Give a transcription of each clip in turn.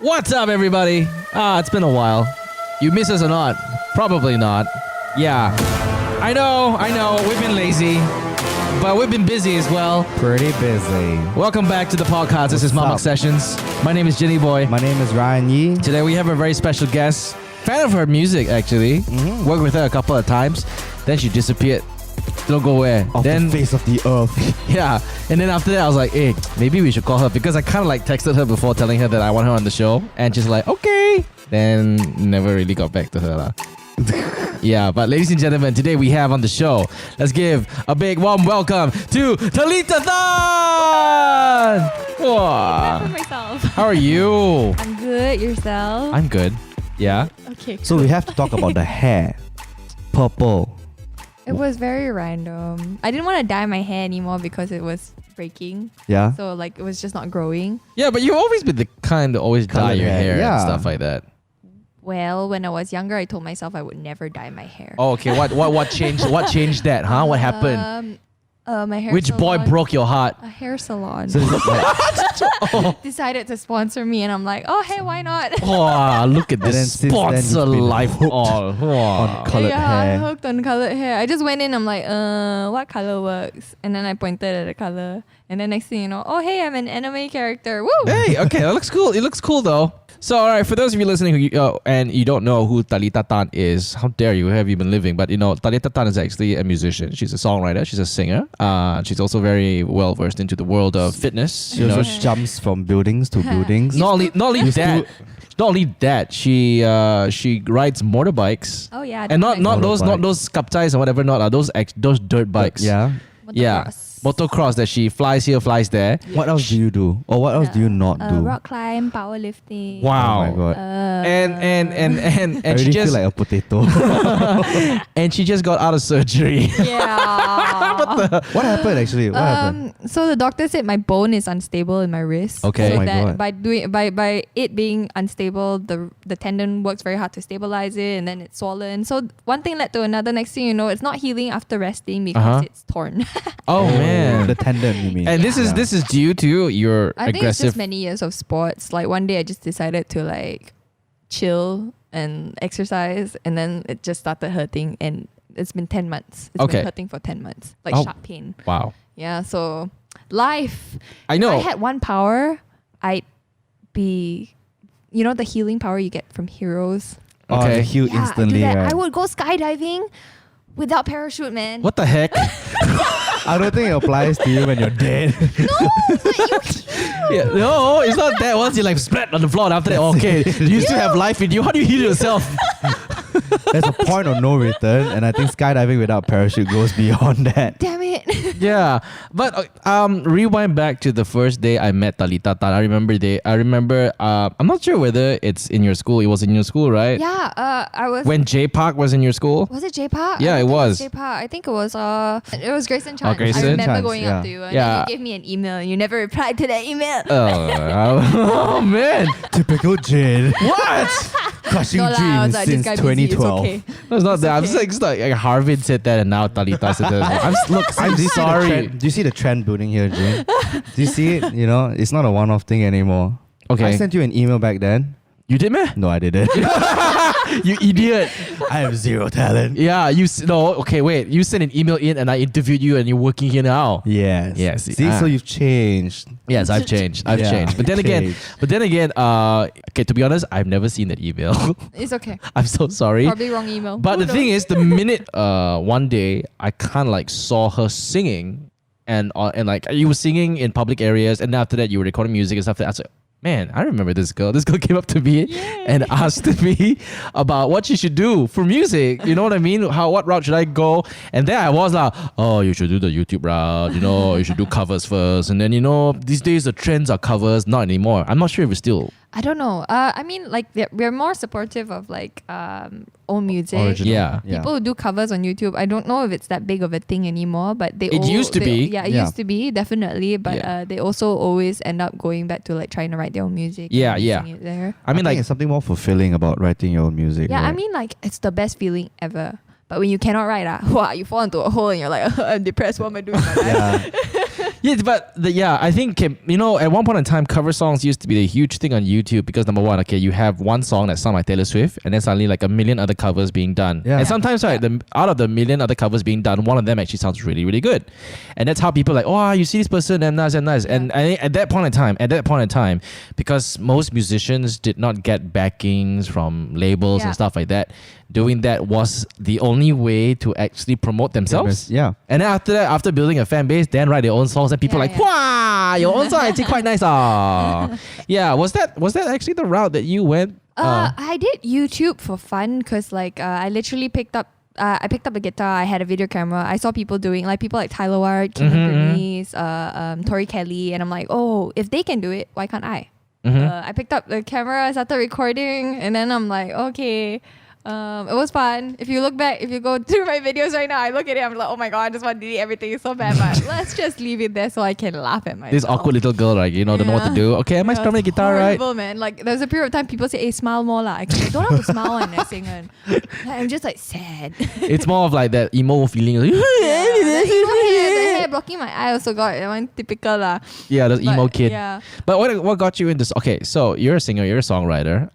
What's up, everybody? It's been a while. You miss us or not? Probably not. Yeah. I know. We've been lazy, but we've been busy as well. Pretty busy. Welcome back to the podcast. This is Mamak Sessions. My name is Jenny Boy. My name is Ryan Yee. Today we have a very special guest. Fan of her music, actually. Worked with her a couple of times. Then she disappeared. Don't go where. Off Then the face of the earth. yeah. And then after that, I was like, hey, maybe we should call her, because I kind of like texted her before telling her that I want her on the show, and she's like, okay. Then never really got back to her lah. Yeah, but ladies and gentlemen, today we have on the show, let's give a big warm welcome to Talitha. For myself. How are you? I'm good. Yourself? I'm good. Yeah. Okay. So we have to talk about the hair. Purple. It was very random. I didn't want to dye my hair anymore because it was breaking. Yeah. So like it was just not growing. Yeah, but you've always been the kind to always dye Colored your hair, hair and yeah. stuff like that. Well, when I was younger, I told myself I would never dye my hair. Oh, okay. What changed? What changed that? Huh? What happened? My hair Which boy salon. broke your heart? A hair salon. So Decided to sponsor me, and I'm like, oh hey, why not? Oh, look at And then this since then sponsor you've been life hooked all. on coloured yeah, hair. hooked on colored hair. I just went in. I'm like, what color works? And then I pointed at the color, and then next thing you know, oh hey, I'm an anime character. Woo! Hey, okay, that looks cool. It looks cool though. So, all right, for those of you listening and you don't know who Talitha Tan is, how dare you? Where have you been living? But Talitha Tan is actually a musician. She's a songwriter. She's a singer. She's also very well versed into the world of fitness. She also jumps from buildings to buildings. Not only that, she rides motorbikes. Oh yeah. And not Motorbike. those kaptais or whatever, those dirt bikes. Yeah. Yeah. Motocross that she flies here, flies there. What else do you do? Or what else do you not do? Rock climb, powerlifting. Wow. Oh my god. And I she really just feel like a potato. and she just got out of surgery. Yeah. What happened actually? What happened? So the doctor said my bone is unstable in my wrist. Okay. So Oh my that God. by it being unstable, the tendon works very hard to stabilize it, and then it's swollen. So one thing led to another. Next thing you know, it's not healing after resting because it's torn. Oh man. The tendon, you mean? And this is due to your I think it's aggressive. just many years of sports. Like one day I just decided to like chill and exercise, and then it just started hurting, and it's been 10 months. It's Okay. been hurting for 10 months. Like Oh. sharp pain. Wow. Yeah, so life. I know. If I had one power, I'd be, the healing power you get from heroes. Oh, Okay. you heal Yeah, instantly, I do that. right? I would go skydiving without parachute, man. What the heck? I don't think it applies to you when you're dead. No, but you Yeah, no, it's not that. Once you like splat on the floor, and after that, okay, you still have life in you. How do you heal yourself? There's a point of no return, and I think skydiving without parachute goes beyond that. damn it. Yeah, but rewind back to the first day I met Talitha Tan. I remember. I'm not sure whether it's in your school. It was in your school, right? Yeah, I was. When J Park was in your school. Was it J Park? Yeah, it was. J Park. I think it was Grayson Chan. Grayson I remember Chance, going yeah. up to you, and Yeah. then you gave me an email, and you never replied to that email. Oh man! Typical Jin. What? Crushing No lah, I dreams was like, this since guy busy, it's 2012. okay. No, it's not that. I'm okay. just like Harvin said that, and now Talitha said that. I'm Do you see the sorry. trend- Do you see the trend building here, Jin? Do you see it? It's not a one-off thing anymore. Okay. I sent you an email back then. You did, man? No, I didn't. You idiot! I have zero talent. Yeah, no. Okay, wait. You sent an email in, and I interviewed you, and you're working here now. Yes. Yes, See, ah. so you've changed. Yes, I've changed. I've Yeah, changed. But then again, okay. To be honest, I've never seen that email. It's okay. I'm so sorry. Probably wrong email. But Who the thing knows? is, the minute one day I kind of like saw her singing, and like you were singing in public areas, and then after that you were recording music and stuff. I was like, man, I remember this girl. This girl came up to me and asked me about what she should do for music. You know what I mean? What route should I go? And then I was like, oh, you should do the YouTube route. You should do covers first. And then these days the trends are covers. Not anymore. I'm not sure if it's still. I don't know. I mean, like we're more supportive of like own music. Original. Yeah. People who do covers on YouTube, I don't know if it's that big of a thing anymore, but It used to be. Yeah, it Yeah. used to be, definitely. But Yeah. they also always end up going back to like trying to write their own music. Yeah, and yeah. releasing it there. I mean, think like, it's something more fulfilling about writing your own music. Yeah, I right? mean, like it's the best feeling ever. But when you cannot write, wow, you fall into a hole and you're like, I'm depressed. What am I doing with my life? yeah. Yeah, but I think at one point in time, cover songs used to be a huge thing on YouTube because number one, okay, you have one song that sounds like Taylor Swift, and then suddenly like a million other covers being done. Yeah. And sometimes out of the million other covers being done, one of them actually sounds really, really good, and that's how people are like, oh, you see this person, and nice. And I think at that point in time, because most musicians did not get backings from labels and stuff like that, doing that was the only way to actually promote themselves. Yeah. And then after that, after building a fan base, then write their own songs, and people are like, wow, your own song actually quite nice. Yeah, was that actually the route that you went? I did YouTube for fun because I literally picked up a guitar. I had a video camera. I saw people doing people like Tyler Ward, Kim Bernice, Tori Kelly, and I'm like, oh, if they can do it, why can't I? I picked up the camera, started recording, and then I'm like, okay. It was fun. If you look back, if you go through my videos right now, I look at it, I'm like, oh my god, I just want to delete everything. It's so bad, but let's just leave it there so I can laugh at myself. This awkward little girl, right? Don't know what to do. Okay, am I strumming the guitar right? Horrible, man. Like there's a period of time people say, hey, smile more lah. I don't have to smile when I sing. I'm just like sad. It's more of like that emo feeling. The hair blocking my eye also got that one typical lah. Yeah, the emo kid. Yeah. But what got you into? Okay, so you're a singer, you're a songwriter.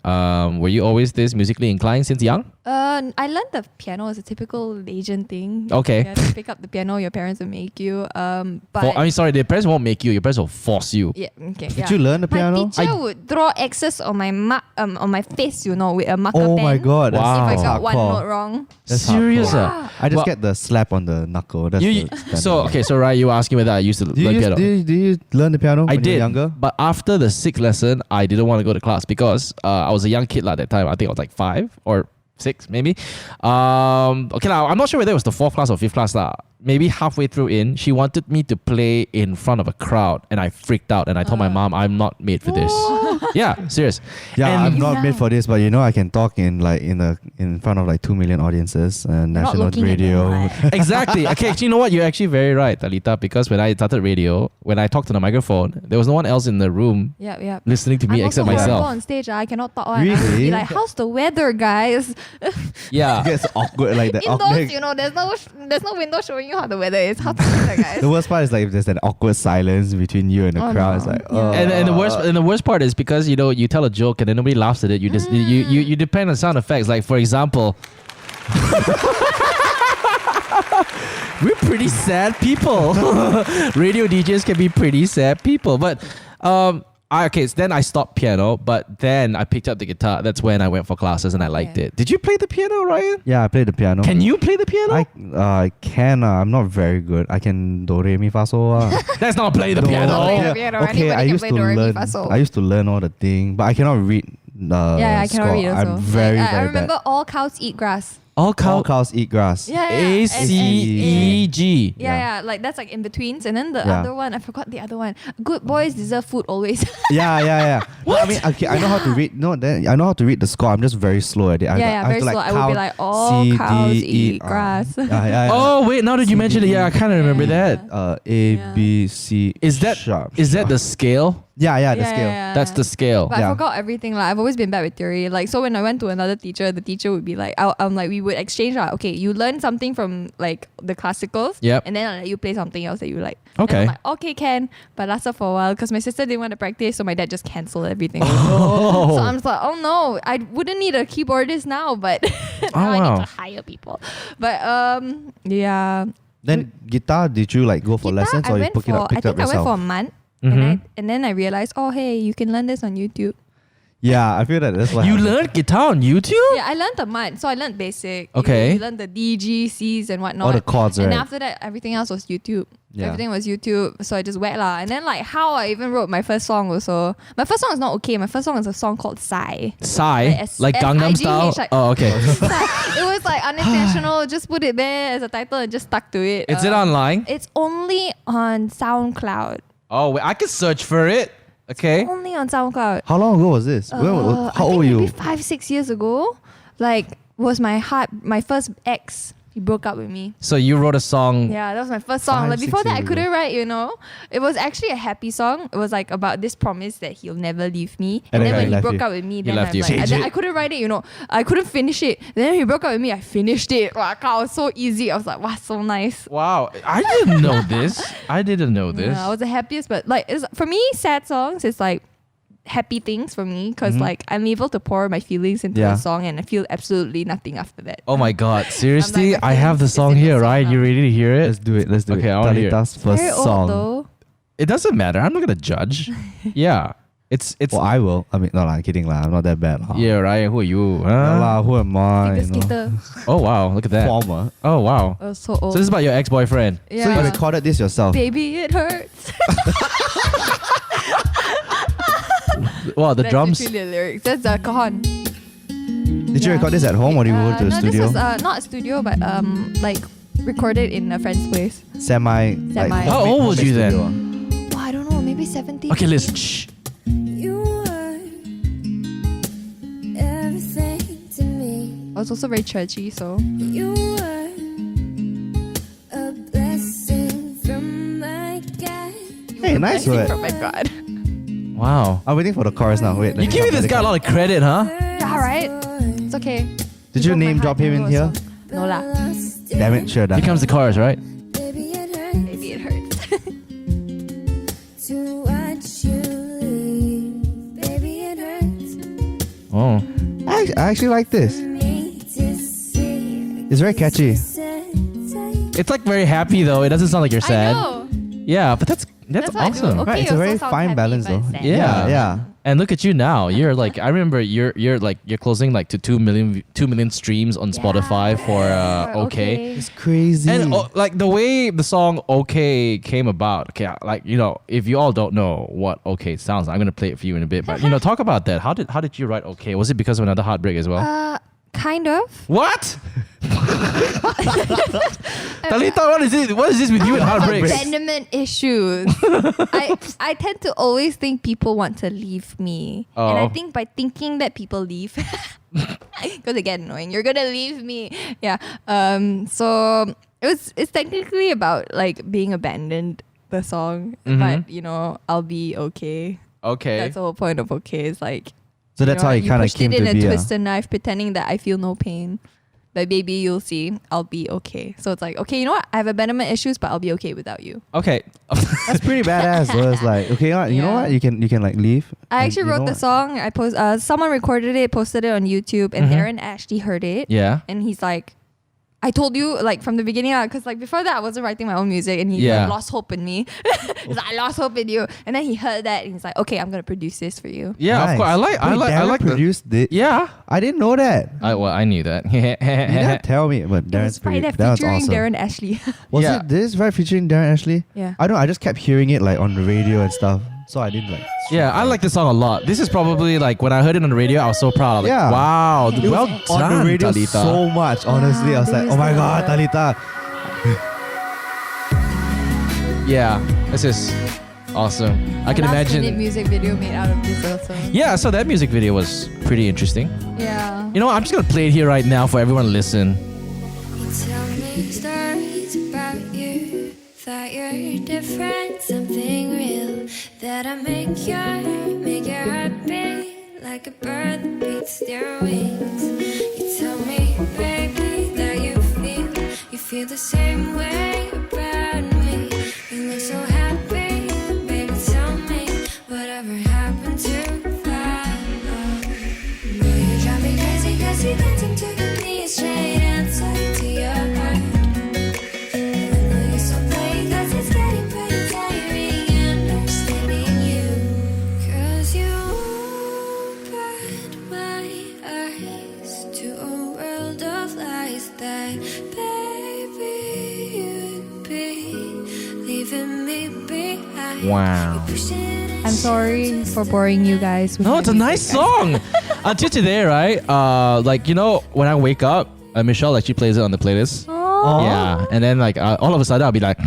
Were you always this musically inclined since young? I learned the piano as a typical Asian thing. Okay. You have to pick up the piano, your parents will make you. But The parents won't make you, your parents will force you. yeah, okay. Did you learn the piano? My teacher would draw X's on my on my face, with a marker Oh pen. my god, that's Wow. If I that's got one hardcore. note wrong. That's Serious? hardcore. I just Well- get the slap on the knuckle. That's You, the standard. so Ryan, you were asking whether I used to learn piano. Did you learn the piano I when you did, were younger? but after the sixth lesson, I didn't want to go to class because I was a young kid at that time. I think I was like 5 or 6 maybe. Okay, now I'm not sure whether it was the 4th class or 5th class lah. Maybe halfway through in, she wanted me to play in front of a crowd, and I freaked out and I told my mom I'm not made for this. Yeah, serious. Yeah, And- I'm not made for this, but I can talk in front of 2 million audiences and You're not national looking at them, radio. right? Exactly. Okay, actually, you know what? You're actually very right, Talitha, because when I started radio, when I talked to the microphone, there was no one else in the room Yeah. listening to me I'm except also horrible myself. on stage. I cannot talk. I have to Really? be like, how's the weather, guys? Yeah. It gets awkward like that. Indoors, there's no window showing you how the weather is. How's the weather, guys? The worst part is if there's an awkward silence between you and the Oh, crowd. no. It's like, Yeah. And the worst part is because you tell a joke and then nobody laughs at it. You just you depend on sound effects. Like for example, we're pretty sad people. Radio DJs can be pretty sad people. But so then I stopped piano, but then I picked up the guitar. That's when I went for classes and I liked it. Did you play the piano, Ryan? yeah, I play the piano. Can you play the piano? I can. I'm not very good. I can do re mi fa sol. That's not play the Play piano. the piano. Okay, Anybody I can used play to do, re, mi, learn. fa, sol. I used to learn all the thing, but I cannot read. I cannot score. read also. I'm very I very remember bad. all cows eat grass. All All cows eat grass. Yeah. ACEG. Yeah, like that's like in betweens, and then the Yeah. other one, I forgot the other one. Good boys deserve food always. Yeah. Well, I mean, okay, I know how to read. No, then I know how to read the score. I'm just very slow at it. I very have to, slow. I would be count like, all C, cows D, eat E, grass. Yeah. Oh wait, now that you mentioned it, yeah, I kind of remember Yeah. that. A Yeah. B C. Is that sharp? the scale? Yeah, the scale. That's the scale. But I Yeah. forgot everything. Like I've always been bad with theory. Like so, when I went to another teacher, the teacher would be like, we would exchange. Okay, you learn something from like the classicals. Yep. And then I'll let you play something else that you like. Okay. And I'm like, okay, can. But lasted for a while because my sister didn't want to practice, so my dad just canceled everything. Oh. So I'm just like, oh no, I wouldn't need a keyboardist now, but now I wow. need to hire people. But yeah. Then guitar, did you go for Guitar, lessons I or you went picked it up I think I went yourself? for a month. Mhm. And then I realized, oh hey, you can learn this on YouTube. Yeah, I feel that's what You happened. learned guitar on YouTube? Yeah, I learned a month. So I learned basic. Okay. You learned the D, G, C's and whatnot. All the chords, And right? after that, everything else was YouTube. Yeah. Everything was YouTube. So I just went lah. And then how I even wrote my first song also. My first song is not okay. My first song is a song called Sigh. Psy? Like Gangnam Style? S-I-G-H, Oh, okay. It was unintentional. Just put it there as a title and just stuck to it. Is it online? It's only on SoundCloud. Oh, wait, I can search for it. Okay. Only on SoundCloud. How long ago was this? I How think old were you? maybe 5-6 years ago. Was my first ex. He broke up with me. So you wrote a song. Yeah, that was my first song. 5, Like before 6 that, I years couldn't ago. write. It was actually a happy song. It was like about this promise that he'll never leave me. And And then then he when he left broke you. up with me, He then left I'm you. like, Change and then it. I couldn't write it. I couldn't finish it. Then he broke up with me. I finished it. Wow, it was so easy. I was like, wow, so nice. Wow, I didn't know this. I didn't know this. Yeah, I was the happiest, but like for me, sad songs is like happy things for me because like I'm able to pour my feelings into Yeah. a song and I feel absolutely nothing after that. Oh my god, seriously? my I have the feelings is song in the here, song right? now. You ready to hear Let's it? do it. Let's do Okay, it. I wanna hear it. Talitha's first Very song. old though. It doesn't matter. I'm not gonna judge. Yeah, it's Well, I will. I mean, no, I'm kidding lah. I'm not that bad. Lah. yeah, right. Who are you? Yeah Huh? lah, who am I? Figure You know? skater. Oh wow, look at that. Former. Oh wow. I was so old. So this is about your ex-boyfriend. yeah. So you recorded this yourself. Baby, it hurts. Wow, the That's drums. literally the lyrics. That's the cajon. Did you Yeah. record this at home or did you go to the no, studio? this was not a studio, but like recorded in a friend's place. Semi. Semi. Like, How homemade- old was you homemade then? studio. Oh, I don't know, maybe 17. Okay, listen. Shh. You were everything to me. I was also very churchy, so You were a blessing from my God. Hey, nice blessing word. from my God. Wow. I'm waiting for the chorus now. Wait. You give me this guy a lot of credit, huh? Yeah, right. It's okay. Did you broke my name heart, drop him in wrote a here? song. No lah. Damn it, sure done. Here comes the chorus, right? Baby, it hurts Maybe it hurts. to watch you leave. Baby, it hurts Oh. I actually like this. me to see. It's very catchy. It's like very happy though. It doesn't sound like you're sad. I know. Yeah, but that's That's what I do. awesome. Okay, Right, it's a also very sounds fine happy, balance but though. sad. Yeah. Yeah. And look at you now. You're like, I remember you're closing like to 2 million streams on Spotify for okay. It's crazy. And like the way the song "Okay" came about, okay, like if you all don't know what "Okay" sounds, I'm gonna play it for you in a bit. But talk about that. How did you write "Okay"? Was it because of another heartbreak as well? Kind of. What? Talitha, what is it? What is this with you and heartbreaks? Abandonment issues. I tend to always think people want to leave me. And I Oh. think by thinking that people leave, because they get annoying, you're gonna leave me. Yeah. So it's technically about like being abandoned, the song. But I'll be okay. Okay. That's the whole point of okay. It's like so that's how it kind of pushed came it in to a be. twist and knife, pretending that I feel no pain. But baby, you'll see, I'll be okay. So it's like, okay, you know what? I have abandonment issues, but I'll be okay without you. Okay. That's pretty badass. So it's like, okay, you know Yeah. what? You can like leave. I And actually you know wrote the what? song. I someone recorded it, posted it on YouTube, and Mhm. Darren actually heard it. Yeah. And he's like, I told you like from the beginning, because like before that I wasn't writing my own music, and he Yeah. like, lost hope in me. He's like, I lost hope in you, and then he heard that, and he's like, okay, I'm gonna produce this for you. Yeah, of Nice. course. I like Darren the produced it. Yeah. I didn't know that. I knew that. You didn't tell me, but It Darren's was Friday pretty. That was featuring awesome. Darren Ashley. Was Yeah. it this right featuring Darren Ashley? Yeah. I just kept hearing it like on the radio and stuff. So I didn't like. Yeah, I like this song a lot. This is probably like when I heard it on the radio, I was so proud. I was like, Yeah. wow, It well was On done, the radio Talitha. so much, honestly. I was they like, used oh my the- god, Talitha. Yeah, this is awesome. I can Last minute imagine. music video made out of this also. Yeah, so that music video was pretty interesting. Yeah. You know what? I'm just gonna play it here right now for everyone to listen. You tell me stories about you, that you're different, something real, that I make your heart beat like a bird that beats their wings. You tell me, baby, that you feel the same way about me. You look so happy, baby, tell me whatever happened to that love. Will you drive me crazy 'cause you dancing to me a straight answer to your heart. I know you're so plain 'cause it's getting pretty tiring understanding you. 'Cause you opened my eyes to a world of lies that baby you'd be leaving me behind. Wow. You pushed it and I'm sorry for boring you guys. With No, my it's a music. nice song. Until today, right? Like when I wake up, Michelle actually plays it on the playlist. Oh. Yeah, and then like all of a sudden I'll be like,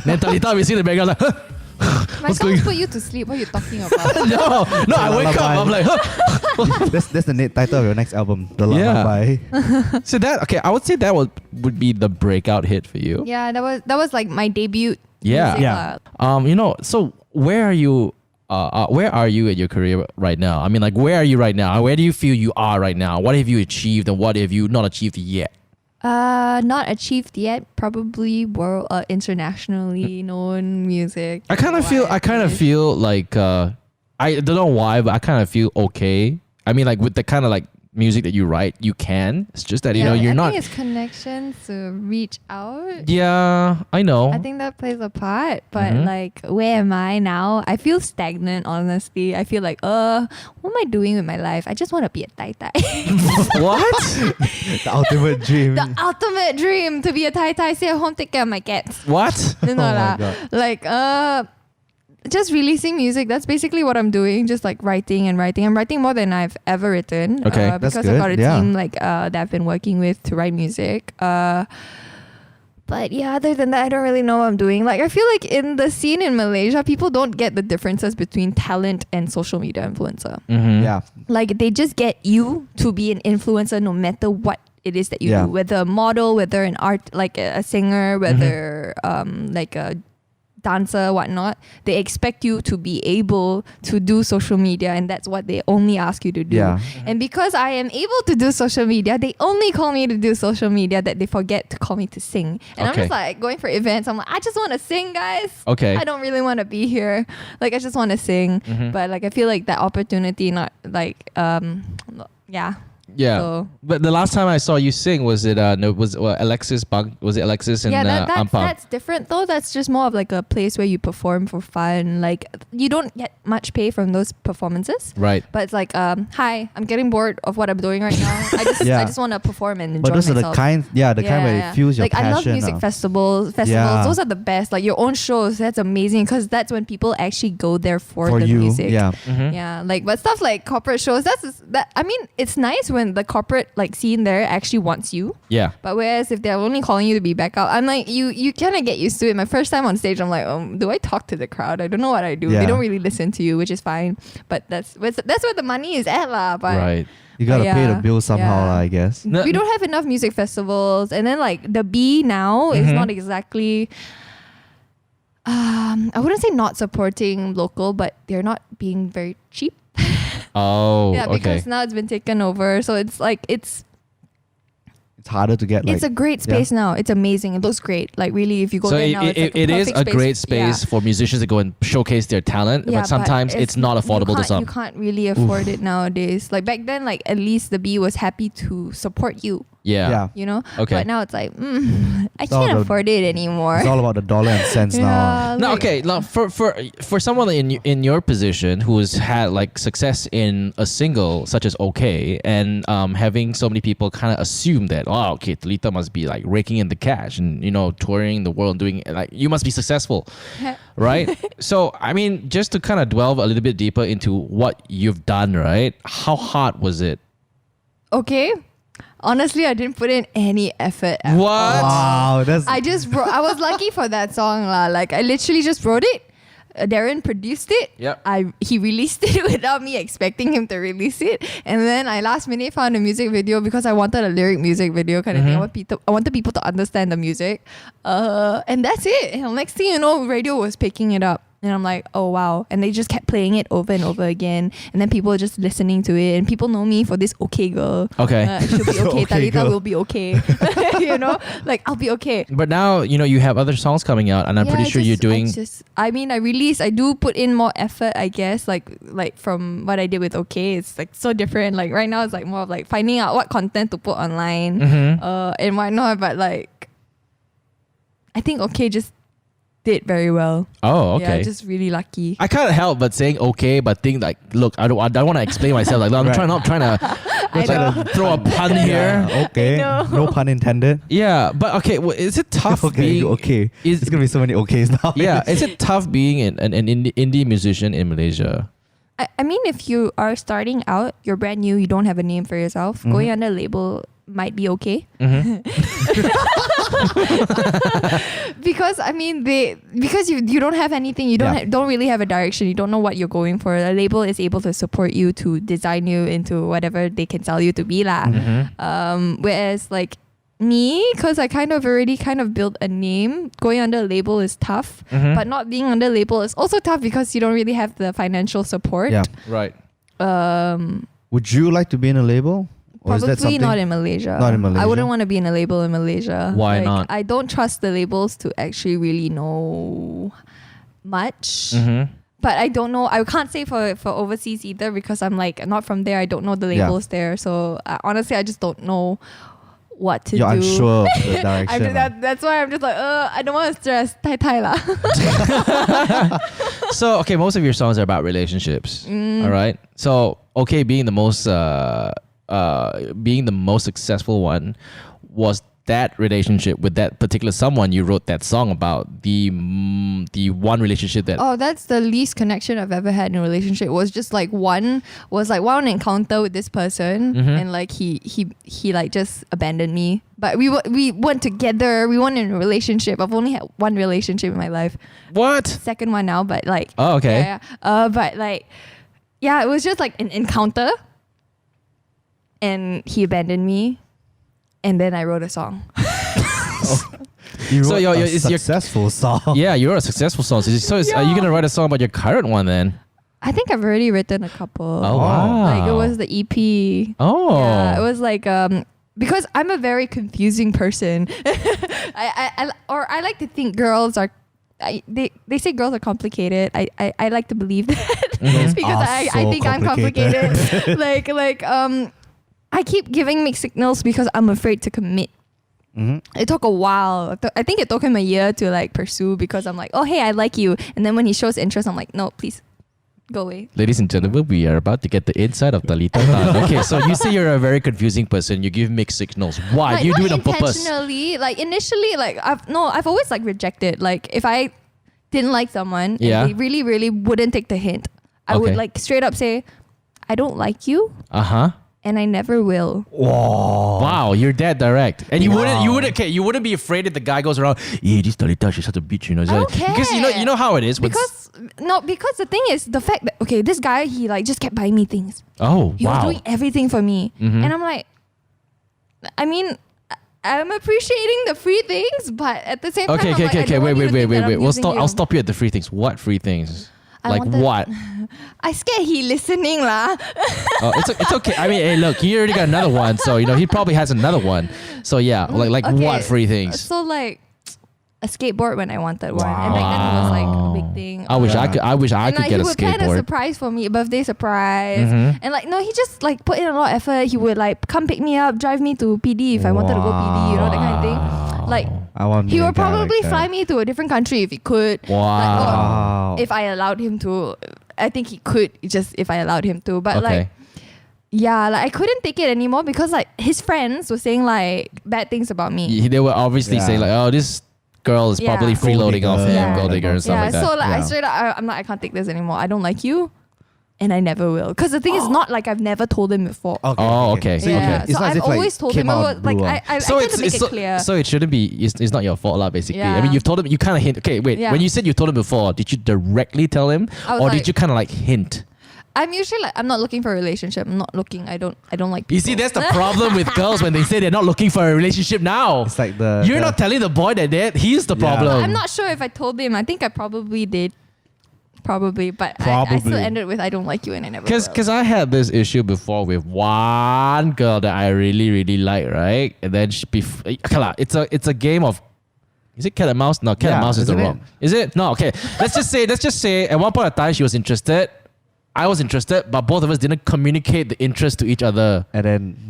then Talitha will see the background like, My what's going songs on? put you to sleep. What are you talking about? no, I wake up. I'm like, That's the title of your next album, The Yeah. Lullaby. So that I would say that would be the breakout hit for you. Yeah, that was like my debut. Yeah. music, Yeah. So where are you? Where are you in your career right now? I mean, like, where are you right now? Where do you feel you are right now? What have you achieved, and what have you not achieved yet? Not achieved yet. Probably world internationally known music. I kind of feel like I don't know why, but I kind of feel okay. I mean, like with the kind of like music that you write, you can. It's just that you're I not. think it's connections to reach out. Yeah, I know. I think that plays a part, but Mhm. like, where am I now? I feel stagnant, honestly. I feel like, what am I doing with my life? I just want to be a tai tai. What? The ultimate dream. The ultimate dream to be a tai tai, stay at home, take care of my cats. What? No, Oh my lah. God. Like, just releasing music. That's basically what I'm doing. Just like writing and writing. I'm writing more than I've ever written. Okay. That's because I've got a good, yeah. team like that I've been working with to write music. But yeah, other than that, I don't really know what I'm doing. Like, I feel like in the scene in Malaysia, people don't get the differences between talent and social media influencer. Mm-hmm. Yeah. Like, they just get you to be an influencer no matter what it is that you Yeah. do. Whether a model, whether an art, like a singer, whether like a dancer, whatnot. They expect you to be able to do social media, and that's what they only ask you to do. Yeah. And because I am able to do social media, they only call me to do social media, that they forget to call me to sing. And I'm Okay. just like going for events. I'm like, I just want to sing, guys. Okay. I don't really want to be here. Like, I just want to sing. Mhm. But like, I feel like that opportunity, not like, yeah. Yeah. So- But the last time I saw you sing, was it Alexis Bang? Was it Alexis and Ampang? That's different though. That's just more of like a place where you perform for fun. Like, you don't get much pay from those performances. Right. But it's like, hi, I'm getting bored of what I'm doing right now. Yeah. I just want to perform and enjoy But those myself. are the kind where it fuels your like, passion. I love music festivals. Yeah. Those are the best. Like, your own shows, that's amazing, because that's when people actually go there for the you. music. Yeah. Mhm. Yeah, like, but stuff like corporate shows, I mean, it's nice when the corporate like scene there actually wants you. Yeah. But whereas if they're only calling you to be backup, I'm like, you kind of get used to it. My first time on stage, I'm like, do I talk to the crowd? I don't know what I do. Yeah. They don't really listen to you, which is fine. But that's where the money is at, lah. But Right. You gotta pay the Yeah. bill somehow, Yeah. I guess. No- we don't have enough music festivals, and then like the B now is Mhm. not exactly. I wouldn't say not supporting local, but they're not being very cheap. Oh. Yeah, okay. because now it's been taken over, so it's like it's harder to get. Like, it's a great space now. It's amazing. It looks great. Like, really, if you go So there now, it's like it is a perfect great space Yeah. for musicians to go and showcase their talent, Yeah, but sometimes it's not affordable to you some. can't really afford it nowadays. Like, back then, like, at least the B was happy to support you, Yeah. you know? Okay. But now it's like, I all can't the- afford it anymore. it's all about the dollar and cents now. Yeah, No, like- okay. Now, for someone in your position who has had like success in a single such as OK, and having so many people kind of assume that, oh, okay, Talitha must be like raking in the cash and touring the world, doing like, you must be successful, right? So I mean, just to kind of delve a little bit deeper into what you've done, right? How hard was it? Okay. Honestly, I didn't put in any effort at What? Wow, that's I I was lucky for that song, lah. Like, I literally just wrote it. Darren produced it. Yep. He released it without me expecting him to release it, and then I last minute found a music video because I wanted a lyric music video kind of thing. I wanted people to understand the music, and that's it. And next thing you know, radio was picking it up. And I'm like, oh wow. And they just kept playing it over and over again. And then people are just listening to it. And people know me for this okay girl. Okay. She'll be okay. Okay Talitha girl. will be okay. Like, I'll be okay. But now you have other songs coming out, and I'm pretty sure you're doing. I do put in more effort, I guess. Like from what I did with OK, it's like so different. Like right now, it's like more of like finding out what content to put online, Mhm. and whatnot. But like, I think OK just did very well. Oh, okay. Yeah, just really lucky. I can't help but saying okay, but think like, look, I don't want to explain myself. Like, I'm Right. not trying to I know. throw a pun here. Yeah, okay. I know. No pun intended. Yeah, but okay, well, is it tough Okay, being okay. Is, There's gonna be so many okays now. yeah, is it tough being an indie musician in Malaysia? I mean, if you are starting out, you're brand new, you don't have a name for yourself, going under a label might be okay. Mm-hmm. Because I mean because you don't have anything, you don't really have a direction, you don't know what you're going for. A label is able to support you, to design you into whatever they can tell you to be lah. Mm-hmm. Whereas like me, because I already built a name, going under a label is tough. Mm-hmm. But not being under a label is also tough because you don't really have the financial support. Yeah. Right. Would you like to be in a label? Or is that Probably something? not in Malaysia. Not in Malaysia? I wouldn't want to be in a label in Malaysia. Why Like, not? I don't trust the labels to actually really know much. Mm-hmm. But I don't know. I can't say for overseas either because I'm like not from there. I don't know the labels there. So honestly, I just don't know what to You're do. unsure of the direction. That's why I'm just like, I don't want to stress. Tai lah. So, okay, most of your songs are about relationships. All right. So, okay, being the most successful one, was that relationship with that particular someone you wrote that song about the one relationship that Oh, that's the least connection I've ever had in a relationship. It was just like one encounter with this person, and like he like just abandoned me. But we weren't together. We weren't in a relationship. I've only had one relationship in my life. what? Second one now, but like Oh, okay. yeah. But like it was just like an encounter, and he abandoned me, and then I wrote a song. You So wrote your- a is your- successful song. Yeah, you wrote a successful song. So are you gonna write a song about your current one then? I think I've already written a couple. Oh, wow. Like it was the EP. Oh. Yeah, it was like because I'm a very confusing person. I like to think girls are. They say girls are complicated. I like to believe that because I so think I'm complicated. like I keep giving mixed signals because I'm afraid to commit. It took a while. I think it took him a year to like pursue because I'm like, oh hey, I like you, and then when he shows interest, I'm like, no, please go away. Ladies and gentlemen, we are about to get the inside of Talitha. Okay, so you say you're a very confusing person. You give mixed signals. Why? Like, You do not it on purpose. intentionally. Like initially, like I've always like rejected. Like if I didn't like someone Yeah. and they really, really wouldn't take the hint, I would Okay. like straight up say, I don't like you Uh-huh. and I never will. Wow, you're that direct. And you wouldn't be afraid if the guy goes around, yeah, this Talitha, she's such a bitch, you know. I don't Because you care. know how it is. when Because the thing is the fact that this guy he like just kept buying me things. Oh, He was wow. doing everything for me. Mhm. And I'm like, I mean, I'm appreciating the free things, but at the same time, Okay, I'm like, I okay. don't Wait. want you to think that I'm using I'll you. stop you at the free things. What free things? I Like wanted- what? I scared he listening lah. Oh, it's okay. I mean, hey, look, he already got another one, so you know he probably has another one. So yeah, like Okay, what free things? So like a skateboard when I wanted one, and back then it was like a big thing. I wish I could and like, get a he would plan a skateboard. surprise for me, a birthday surprise, Mhm. and like no, he just like put in a lot of effort. He would like come pick me up, drive me to PD if I wanted to go PD, you know, that kind of thing. Like I want he a would guy probably like fly that. me to a different country if he could. Wow. Wow. If I allowed him to, I think he could just if I allowed him to. But Okay. like, yeah, like I couldn't take it anymore because like his friends were saying like bad things about me. They were obviously Yeah. saying like, oh, this girl is Yeah. probably freeloading off him, Yeah. gold digger and stuff Yeah, like that. so like I Yeah. straight up, I'm like, I can't take this anymore. I don't like you, and I never will. Because the thing is, not like I've never told him before. Oh, okay. So, Yeah, it's so not as I've if, like, always told came him. out I of like blue, I So try it's, to make it's it clear. so it shouldn't be. It's not your fault, lah. Basically, I Yeah. mean, you've told him. You kind of hint. Okay, wait. Yeah. When you said you told him before, did you directly tell him, I was or like- did you kind of like hint? I'm usually like, I'm not looking for a relationship. I'm not looking. I don't like people. You see, that's the problem with girls when they say they're not looking for a relationship now. It's like the You're not telling the boy that he's the Yeah. problem. I'm not sure if I told him. I think I probably did. Probably, but I still Probably. ended with I don't like you and I never will. Because I had this issue before with one girl that I really like, right? And then okay lah, it's a game of, is it cat and mouse? No, cat and Yeah, mouse is the isn't wrong. Is it? No, okay. Let's just say at one point of time she was interested, I was interested, but both of us didn't communicate the interest to each other. and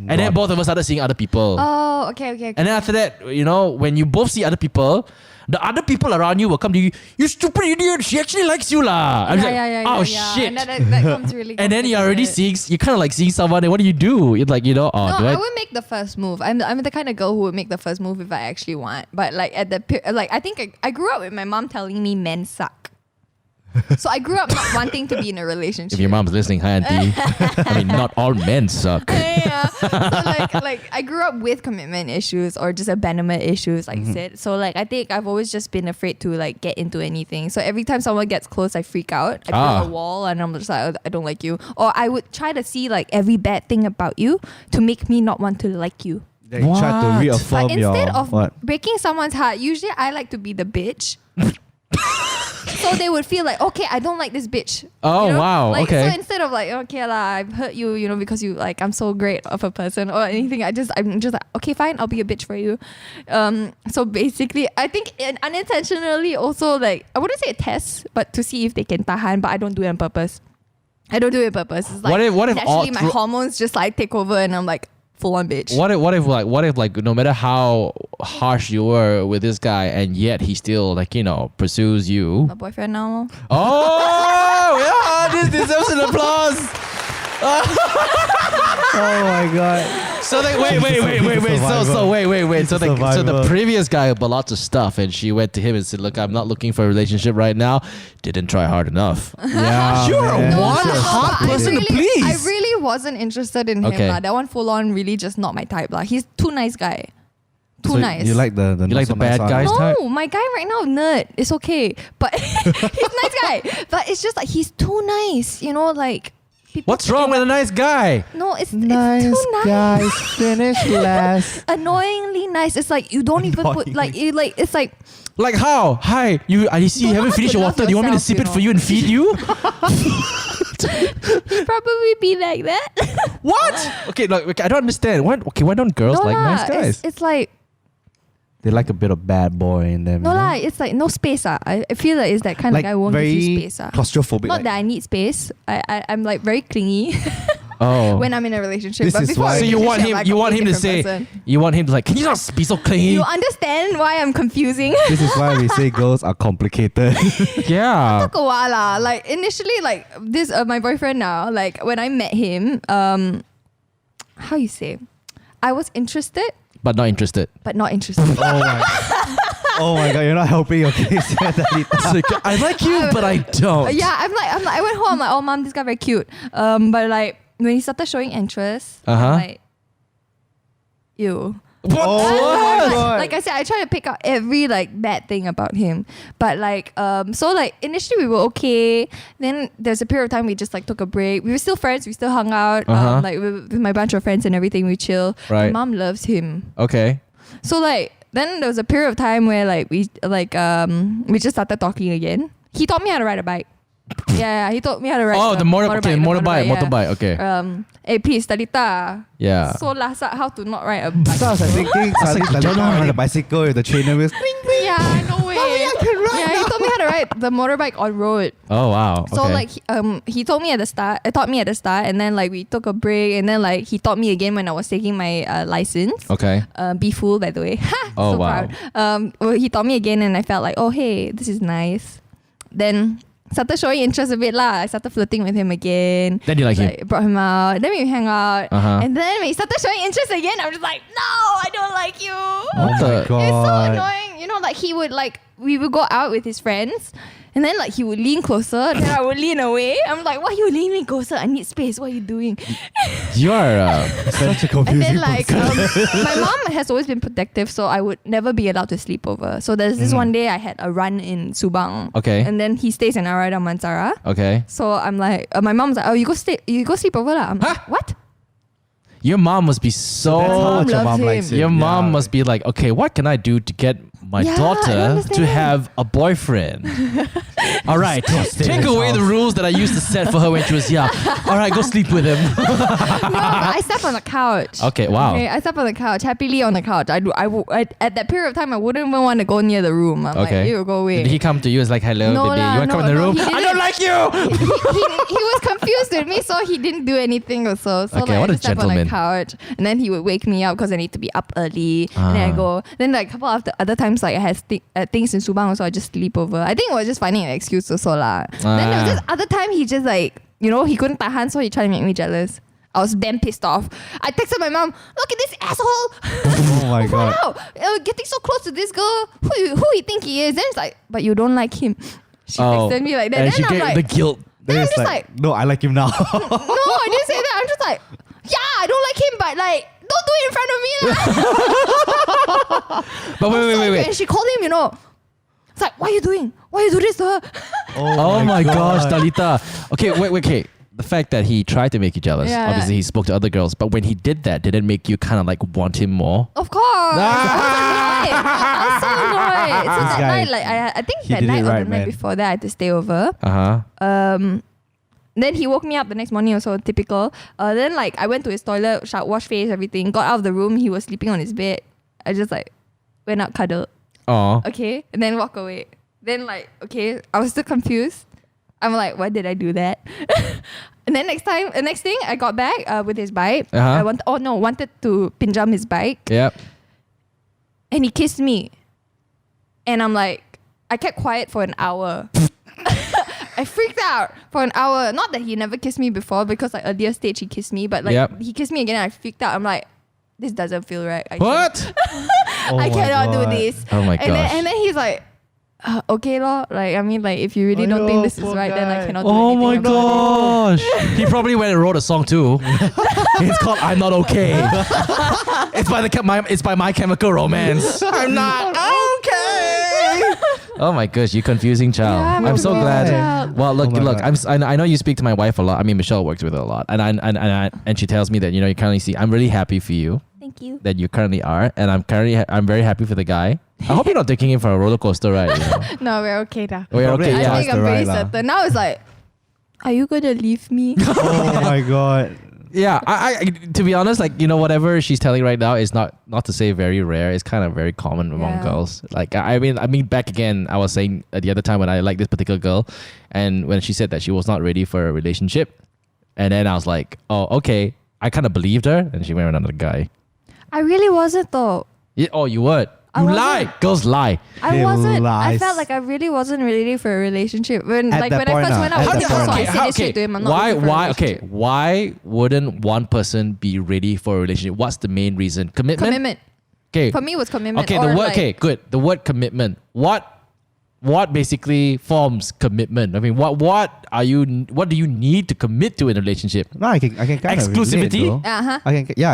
then Both of us started seeing other people. Oh, okay. And then after that, you know, when you both see other people, the other people around you will come to you, you stupid idiot, she actually likes you lah. I'm like, oh shit. And that comes really. And then you're already complicated. you're kind of like seeing someone, and what do you do? You're like, you know, oh, No, do I I? would make the first move. I'm the kind of girl who would make the first move if I actually want. But like at the like I think I grew up with my mom telling me men suck. So I grew up not wanting to be in a relationship. If your mom's listening, hi auntie. I mean, not all men suck. Yeah. So like I grew up with commitment issues or just abandonment issues, like you said. So like I think I've always just been afraid to like get into anything. So every time someone gets close, I freak out. I build a wall and I'm just like, I don't like you. Or I would try to see like every bad thing about you to make me not want to like you. They try to What? reaffirm But your instead of what? breaking someone's heart, usually I like to be the bitch. So they would feel like, okay, I don't like this bitch. Oh, You know? wow, Like, okay. So instead of like, okay lah, I've hurt you, you know, because you like, I'm so great of a person or anything. I'm just like, okay, fine, I'll be a bitch for you. So basically, I think unintentionally also like, I wouldn't say a test, but to see if they can tahan, but I don't do it on purpose. I don't do it on purpose. It's like What if all naturally my hormones just like take over and I'm like full on bitch. What if like no matter how harsh you were with this guy and yet he still like, you know, pursues you? My boyfriend now. Oh yeah, this deserves an applause. Oh my god. So like wait. So wait. So the Survivor. previous guy bought lots of stuff and she went to him and said, look, I'm not looking for a relationship right now. Didn't try hard enough. Yeah, You're man. one hot I person to really, please. I really wasn't interested in him. Okay. Lah. That one full on really just not my type. Lah. He's too nice guy. Too So nice. You like the You like the bad guys? no, type? my guy right now, nerd. It's okay. But he's a nice guy. But it's just like he's too nice. You know, like people. What's wrong with a nice guy? No, it's Nice too nice. guys finish last. Annoyingly nice. It's like you don't even put like it's like Like how? Hi, I see you Don't know haven't how finished to your love water. Do you want me to yourself, sip you it know. for you and feed you? he'd probably be like that. What? Okay, like I don't understand. Why don't girls No like lah, nice guys? It's like They like a bit of bad boy in them. no you know? lah. It's like no space. I feel like it's that kind Like of guy won't give very you space. claustrophobic. Not like, that I need space. I'm like very clingy Oh. when I'm in a relationship. This but is before why- a So you want relationship, him? I'm You a want him to completely say? different person. You want him to like? Can you not be so clingy? You understand why I'm confusing? this is why we say girls are complicated. Yeah. Took a while lah. Like initially, like this my boyfriend now. Like when I met him, how you say? I was interested, But not interested. but not interested. Oh my god, you're not helping your case yet, Talitha. It's like, I like you, but I don't. Yeah, I'm like, I went home. I'm like, oh mom, this guy very cute. But like when he started showing interest, Uh-huh. I'm like, ew. What? Oh my god. Like I said, I try to pick out every like bad thing about him. But like so like initially we were okay. Then there's a period of time we just like took a break. We were still friends, we still hung out, Uh-huh. like with my bunch of friends and everything, we chill. Right. My mom loves him. Okay. So like then there was a period of time where like we just started talking again. He taught me how to ride a bike. Yeah, he taught me how to ride. Oh, the motorbike. yeah. Motorbike. Okay. Hey, please, Talitha. Yeah. So last how to not ride a bike. So I was like thinking, suddenly Talitha on a bicycle with the trainer wheels. Yeah, no way. Yeah, he taught me how to ride the motorbike on road. Oh wow. So Okay. like he told me at the start, taught me at the start, and then like we took a break, and then like he taught me again when I was taking my license. Okay. Be full, by the way. Oh, So wow. proud. Well, he taught me again, and I felt like, oh hey, this is nice. Then started showing interest a bit lah. I started flirting with him again. Then you like him. Brought him out. Then we hang out. Uh-huh. And then when he started showing interest again, I'm just like, no, I don't like you. What the? It's so annoying. You know, like he would like we would go out with his friends, and then like he would lean closer, then I would lean away. I'm like, why are you leaning closer? I need space. What are you doing? You are. Such a And confusing then like person. my mom has always been protective, so I would never be allowed to sleep over. So there's this one day I had a run in Subang. Okay. And then he stays in Arada Mansara. Okay. So I'm like, my mom's like, oh, you go sleep over lah. I'm like, what? Your mom must be so. That's how mom much your loves mom him. likes him. Your mom Yeah. must be like, okay, what can I do to get my Yeah, I daughter understand. to have a boyfriend? All right, take away the rules that I used to set for her when she was young. All right, go sleep with him. No, but I slept on the couch. Okay, wow. Okay, I slept on the couch, happily on the couch. At that period of time, I wouldn't even want to go near the room. I'm Okay. like, you go away. Did he come to you? It's like, hello, No baby. lah, You want to no, come in the no, room? he I didn't. don't like you. he was confused with me, so he didn't do anything also. So Okay, like, what I a just slept on the gentleman. couch, and then he would wake me up because I need to be up early. And then I Ah. go. Then like a couple of the other times, like I had things in Subang, so I just sleep over. I think I was just finding an excuse also lah. Then there was this other time he just like he couldn't tahan, so he tried to make me jealous. I was damn pissed off. I texted my mom, look at this asshole. Oh my god. Wow, getting so close to this girl. Who you think he is? Then it's like, but you don't like him. She texted me like that. And Then she I'm get like, the guilt. Then I'm it's just like, no, I like him now. no, I didn't say that. I'm just like, yeah, I don't like him, but like, don't do it in front of me. But wait. And she called him, It's like, what are you doing? Why you do this to her? Oh my gosh, Talitha. Okay, wait. Okay. The fact that he tried to make you jealous, Yeah. obviously he spoke to other girls, but when he did that, did it make you kind of like want him more? Of course. I was so annoyed. So This that guy, night, like I think he that did night it or right, the night man. before that, I had to stay over. Uh-huh. Then he woke me up the next morning, also typical. Then like I went to his toilet, wash face, everything. Got out of the room, he was sleeping on his bed. I just like went out, cuddled. Oh. Okay, and then walk away. Then like, okay, I was still confused. I'm like, why did I do that? And then next thing, I got back with his bike. Uh-huh. I wanted to pinjam his bike. Yep. And he kissed me. And I'm like, I kept quiet for an hour. I freaked out for an hour. Not that he never kissed me before, because like earlier stage he kissed me, but like Yep. he kissed me again and I freaked out. I'm like, this doesn't feel right. What? Oh I my cannot God. do this. Oh my And gosh. then he's like, okay lor. Like, I mean, like, if you really don't think this is poor right, then I guy. cannot do Oh anything my about it. gosh. He probably went and wrote a song too. It's called I'm Not Okay. It's by My Chemical Romance. I'm not okay. Oh my gosh, you confusing child. Yeah, I'm I'm so confusing glad. child. Well, look, Oh my look. God. I know you speak to my wife a lot. I mean, Michelle works with her a lot, and she tells me that you currently see. I'm really happy for you Thank you. that you currently are, and I'm very happy for the guy. I hope you're not taking him for a roller coaster ride. No, we're okay now. We're Probably okay. I Yeah. think the I'm pretty right lah. certain. Now it's like, are you gonna leave me? Oh my God. Yeah, I to be honest, like whatever she's telling right now is not to say very rare. It's kind of very common among Yeah. girls. Like I mean, back again, I was saying the other time when I liked this particular girl, and when she said that she was not ready for a relationship, and then I was like, oh, okay, I kind of believed her, and she went with another guy. I really wasn't though. Oh, you would. I You wasn't. lie. Girls lie. I They wasn't. I lies. felt like I really wasn't ready for a relationship. When At like that when I point, first went out at with that him, point. also I said this shit to him. I'm not looking for a relationship. Why wouldn't one person be ready for a relationship? What's the main reason? Commitment. Okay. For me, it was commitment. Okay, or the word. like, Okay, good. The word commitment. What basically forms commitment? I mean, what do you need to commit to in a relationship? No, I can kind of Exclusivity? relate, though. Uh-huh.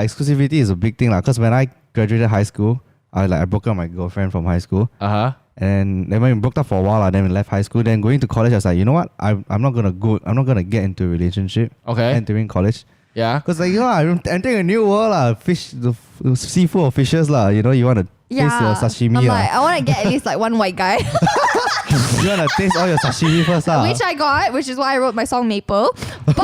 Exclusivity is a big thing lah. Cause when I graduated high school, I broke up with my girlfriend from high school, Uh-huh. and then when we broke up for a while, then we left high school. Then going to college, I was like, you know what? I'm not gonna get into a relationship. Okay. Entering college, Yeah. cause like I'm entering a new world lah. Fish, the sea full of fishes lah. You want to taste your sashimi I'm lah. like, I want to get at least like one white guy, You want to taste all your sashimi first lah. which I got, which is why I wrote my song Maple. But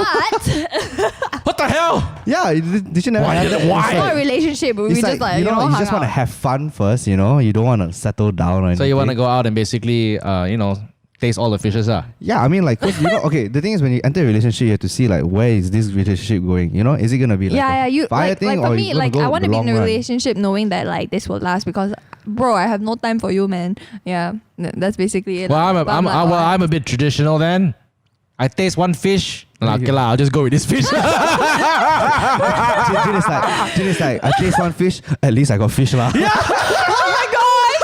What the hell? Yeah, did you never? Why have did that? it- why? it's not a relationship. But we It's just like you hung just want to out. have fun first. You don't want to settle down or anything. So you want to go out and basically, taste all the fishes, Yeah, I mean, like, 'cause okay, the thing is when you enter a relationship, you have to see like where is this relationship going? Is it gonna be like Yeah, a you fire like, thing like for or me, you gonna like go I want to the be in long a run? relationship knowing that like this will last, because bro, I have no time for you, man. Yeah, that's basically it. Well, But like, oh, I'm a bit traditional then. I taste one fish. Okay lah, I'll just go with this fish. Jin is like, I taste one fish, at least I got fish lah. Yeah. oh my gosh,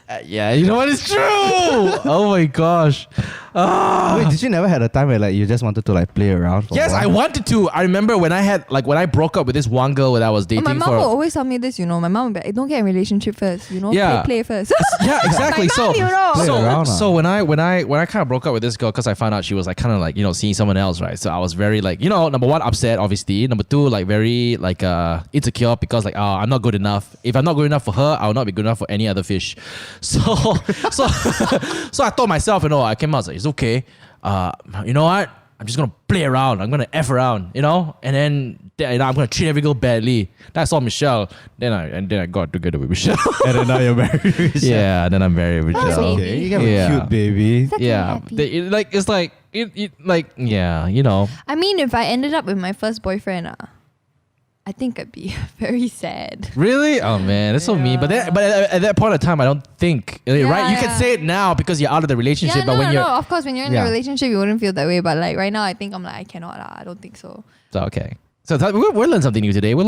yes. Yeah, you know what? It's true. Oh my gosh. Wait, did you never had a time where like you just wanted to like play around? For Yes, a while? I wanted to. I remember when I broke up with this one girl that I was dating My mom for. will always tell me this, My mom will be like, don't get in a relationship first, Yeah. Play first. Yeah, exactly. My mom, Play around, So when I kind of broke up with this girl, because I found out she was like kind of like seeing someone else, right? So I was very like number one, upset, obviously. Number two, like very like insecure, because like I'm not good enough. If I'm not good enough for her, I will not be good enough for any other fish. So so I told myself, I came out, I was like, it's okay. You know what? I'm just gonna play around. I'm gonna F around, and then I'm gonna treat every girl badly. Then I saw Michelle. Then I got together with Michelle. And then now you're married. Yeah, then I'm married with Michelle. baby. Okay, you got a Yeah. cute baby. Such a Yeah, happy. I mean, if I ended up with my first boyfriend, I think I'd be very sad. Really? Oh man, that's so mean. But at that point of time, I don't think right. You can yeah. say it now because you're out of the relationship. But when you're of course, when you're in Yeah. a relationship, you wouldn't feel that way. But like right now, I think I'm like, I cannot. I don't think so. so, okay, So we learned something new today. We've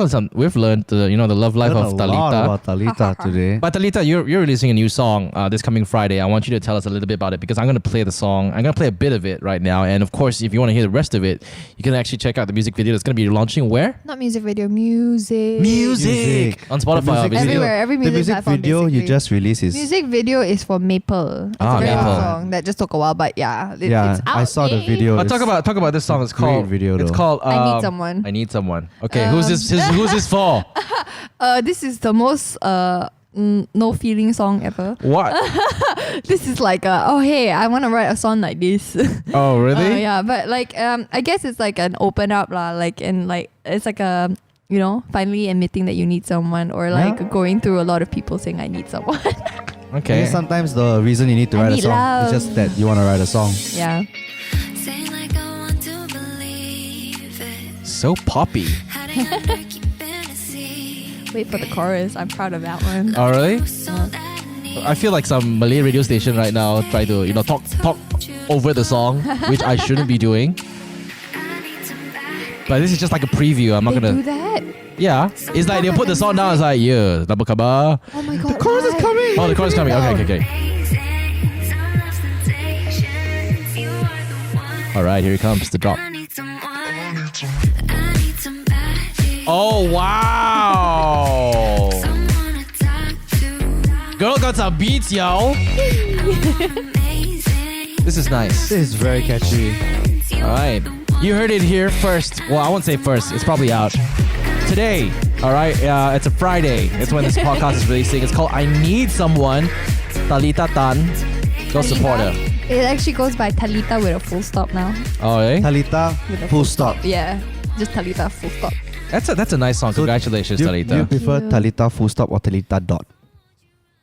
learned the love life of Learned a lot Talitha. about Talitha today. But Talitha, you're releasing a new song this coming Friday. I want you to tell us a little bit about it because I'm going to play the song. I'm going to play a bit of it right now. And of course, if you want to hear the rest of it, you can actually check out the music video that's going to be launching where? Not music video, music. Music. On The Spotify, music obviously. Everywhere, every The music music platform, video you basically. just released is Music video is for Maple. It's Ah, a very Maple. long song that just took a while, but yeah, it's yeah. out. I saw the video. Talk about this song. It's great called video, It's though. called I Need Someone. I Need Someone. Okay, who's this for? This is the most no feeling song ever. What? This is like oh hey, I want to write a song like this. Oh, really? Yeah, but like I guess it's like an open up lah, like and like it's like a finally admitting that you need someone or like going through a lot of people saying I need someone. Okay. Maybe sometimes the reason you need to I write a need song love. is just that you want to write a song. Yeah. Saying like I want to believe it. So poppy. Hiding under keeping a secret. Wait for the chorus. I'm proud of that one. Oh, really? So that I need I feel like some Malay radio station right now try to talk over the song, which I shouldn't be doing. But this is just like a preview. I'm not They gonna. do that? Yeah, it's like they put the song down. It's like double kabar. Oh my god. The chorus is coming. Oh, the chorus is coming. Okay. All right, here it comes. The drop. I need someone. I need somebody. Oh wow! Someone to talk to. Girl got some beats, yo. Amazing. This is nice. This is very catchy. All right, you heard it here first. Well, I won't say first. It's probably out today. All right, it's a Friday. It's when this podcast is releasing. It's called "I Need Someone." Talitha Tan. Go support her. It actually goes by Talitha with a full stop now. Oh, eh? Talitha, With a full stop. Yeah. Just Talitha full stop. That's a nice song. So Congratulations, Do Talitha. you prefer you. Talitha full stop or Talitha dot?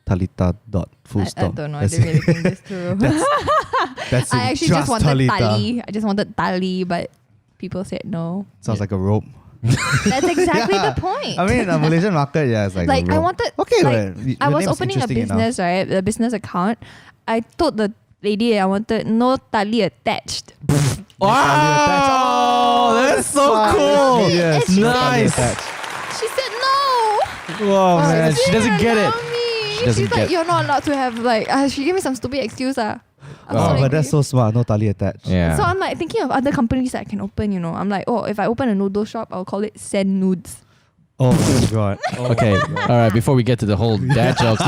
Talitha dot full I stop. don't know. I That's didn't really think this through. That's I it. actually just wanted Talitha. Tali. I just wanted Tali, but people said no. Sounds like a rope. That's exactly the point. I mean, a Malaysian market, yeah, it's like like a rope. I wanted Okay, like, well, I your was name's opening a interesting enough. business, right? A business account. I told the lady I wanted no tali attached. Wow, that's so cool. Yes, And she Nice. She said no. Whoa, man, she doesn't get it. allow me. She doesn't She's like, get- you're not allowed to have like. She gave me some stupid excuse. I'm Oh, so but that's angry. so smart. No tali attached. Yeah. So I'm like thinking of other companies that I can open. I'm like, oh, if I open a noodle shop, I'll call it Send Nudes. Oh my god. Okay, all right. Before we get to the whole dad jokes,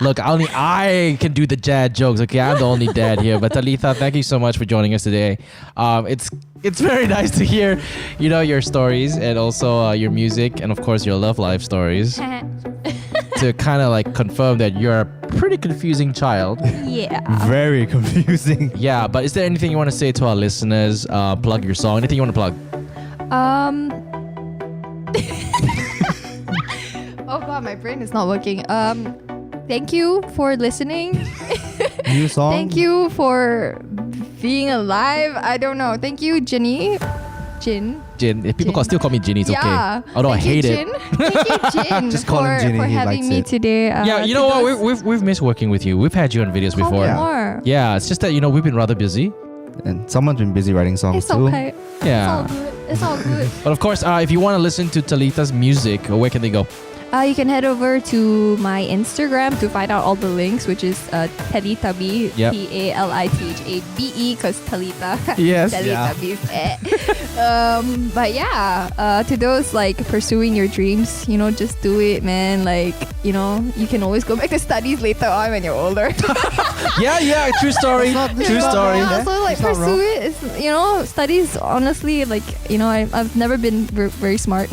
look. Only I can do the dad jokes. Okay, I'm the only dad here. But Talitha, thank you so much for joining us today. It's very nice to hear, your stories and also your music and of course your love life stories to kind of like confirm that you're a pretty confusing child. Yeah. Very confusing. Yeah, but is there anything you want to say to our listeners? Plug your song. Anything you want to plug? Oh god, my brain is not working. Thank you for listening. New song. Thank you for being alive. I don't know. Thank you, Jenny. Jin. Jin. If people Jin. still call me Ginny, it's Yeah. okay. Although Thank I hate you, it. Jin. Thank you, Jin, Just call him Ginny, for he having likes me it. today. Yeah, you to know what? those- We've missed working with you. We've had you on videos Call me before. more. Yeah, it's just that we've been rather busy. And someone's been busy writing songs It's too. okay. Yeah. It's all good. It's all good. But of course, if you want to listen to Talitha's music, where can they go? You can head over to my Instagram to find out all the links, which is Talithabe, Yep. Talithabe, because Talitha. Yes. Talithabe. But yeah, to those like pursuing your dreams, just do it, man. Like, you can always go back to studies later on when you're older. Yeah, true story. True story. Yeah, so like It's not pursue it. It's, studies, honestly, like, I've never been very smart.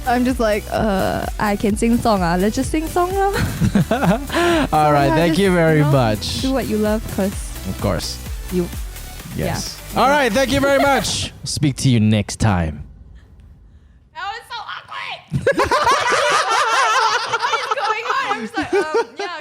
I'm just like, I can sing song. Let's just sing song. All right, yeah, thank just, you very much. Do what you love, because Of course. you. Yes. All right, thank you very much. Speak to you next time. That was so awkward. What is going on? I'm just like, yeah.